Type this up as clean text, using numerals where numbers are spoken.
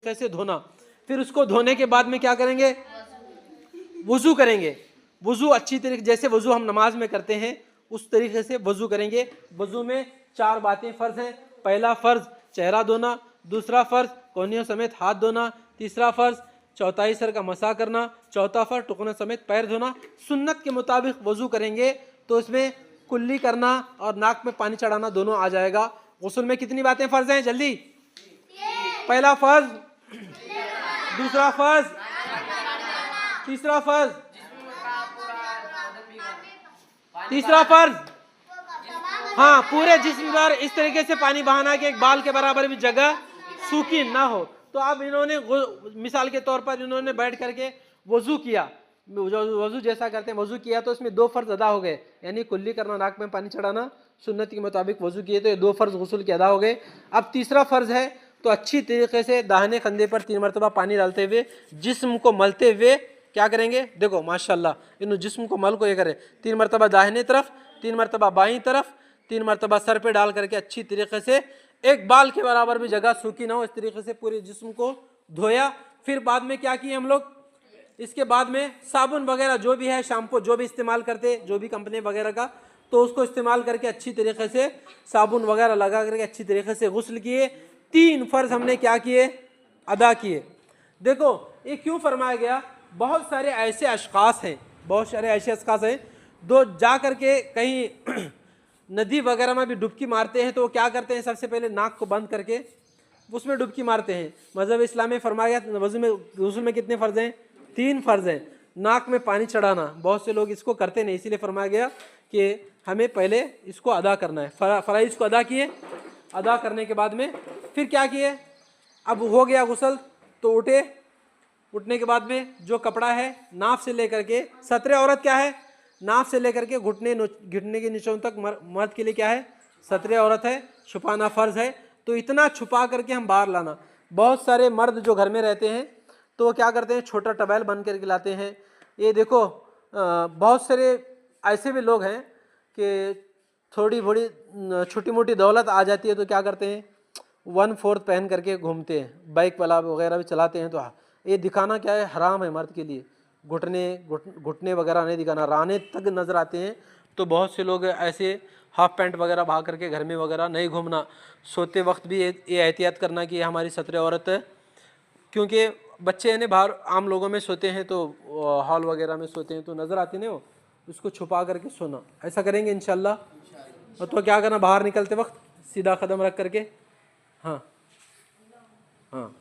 कैसे धोना। फिर उसको धोने के बाद में क्या करेंगे, वुजू करेंगे। वुजू अच्छी तरीके, जैसे वुजू हम नमाज में करते हैं उस तरीके से वुजू करेंगे। वुजू में 4 बातें फ़र्ज हैं। पहला फ़र्ज चेहरा धोना, दूसरा फ़र्ज कोहनियों समेत हाथ धोना, तीसरा फ़र्ज चौथाई सर का मसा करना, चौथा फ़र्ज टुकनों समेत पैर धोना। सुन्नत के मुताबिक वुजू करेंगे तो उसमें कुल्ली करना और नाक में पानी चढ़ाना दोनों आ जाएगा। गुस्ल में कितनी बातें फ़र्ज हैं, जल्दी। पहला फ़र्ज, दूसरा फ़र्ज, तीसरा फ़र्ज, तीसरा फ़र्ज, हाँ, पूरे जिस्म पर इस तरीके से पानी बहाना कि एक बाल के बराबर भी जगह सूखी ना हो। तो अब इन्होंने मिसाल के तौर पर इन्होंने बैठ करके वजू किया, वजू जैसा करते हैं वजू किया, तो इसमें 2 फ़र्ज अदा हो गए, यानी कुल्ली करना, नाक में पानी चढ़ाना, सुन्नत के मुताबिक वजू किए तो ये 2 फ़र्ज गुस्ल के अदा हो गए। अब तीसरा फ़र्ज है तो अच्छी तरीके से दाहिने कंधे पर 3 मरतबा पानी डालते हुए जिस्म को मलते हुए क्या करेंगे, देखो माशाल्लाह इन जिस्म को मल को ये करें, 3 मरतबा दाहिने तरफ, 3 मरतबा बाईं तरफ, 3 मरतबा सर पे डाल करके अच्छी तरीके से एक बाल के बराबर भी जगह सूखी ना हो, इस तरीके से पूरे जिस्म को धोया। फिर बाद में क्या किए हम लोग, इसके बाद में साबुन वगैरह जो भी है, शैम्पू जो भी इस्तेमाल करते, जो भी कंपनी वगैरह का, तो उसको इस्तेमाल करके अच्छी तरीके से साबुन वगैरह लगा करके अच्छी तरीके से गुस्ल किए। 3 फ़र्ज हमने क्या किए, अदा किए। देखो ये क्यों फरमाया गया, बहुत सारे ऐसे अशख़ास हैं, बहुत सारे ऐसे अशख़ास हैं जो जा करके कहीं नदी वगैरह में भी डुबकी मारते हैं, तो वो क्या करते हैं, सबसे पहले नाक को बंद करके उसमें डुबकी मारते हैं। मज़हब इस्लाम में फरमाया गया वज़ू में, गुस्ल में कितने फ़र्ज़ हैं, 3 फ़र्ज़ हैं। नाक में पानी चढ़ाना बहुत से लोग इसको करते नहीं, इसीलिए फरमाया गया कि हमें पहले इसको अदा करना है। फ़राइज़ को अदा किए, अदा करने के बाद में फिर क्या किए, अब हो गया गुस्ल तो उठे, उठने के बाद में जो कपड़ा है नाफ से लेकर के, सतरे औरत क्या है, नाफ से लेकर के घुटने के नीचों तक मर्द के लिए क्या है, सतरे औरत है, छुपाना फ़र्ज़ है। तो इतना छुपा करके हम बाहर लाना। बहुत सारे मर्द जो घर में रहते हैं तो क्या करते हैं, छोटा टबैल बन करके लाते हैं। ये देखो बहुत सारे ऐसे भी लोग हैं कि थोड़ी बड़ी छोटी मोटी दौलत आ जाती है तो क्या करते हैं, 1/4 पहन करके घूमते हैं, बाइक वाला वगैरह भी चलाते हैं। तो ये दिखाना क्या है, हराम है मर्द के लिए। घुटने वगैरह नहीं दिखाना, राने तक नज़र आते हैं। तो बहुत से लोग ऐसे हाफ पैंट वगैरह भाग करके घर में वगैरह नहीं घूमना। सोते वक्त भी ये एहतियात करना कि हमारी सतरे औरत है, क्योंकि बच्चे यानी बाहर आम लोगों में सोते हैं तो हॉल वगैरह में सोते हैं तो नज़र आते नहीं, वो उसको छुपा करके सोना। ऐसा करेंगे इंशाल्लाह। और तो क्या करना, बाहर निकलते वक्त सीधा कदम रख करके, हाँ हाँ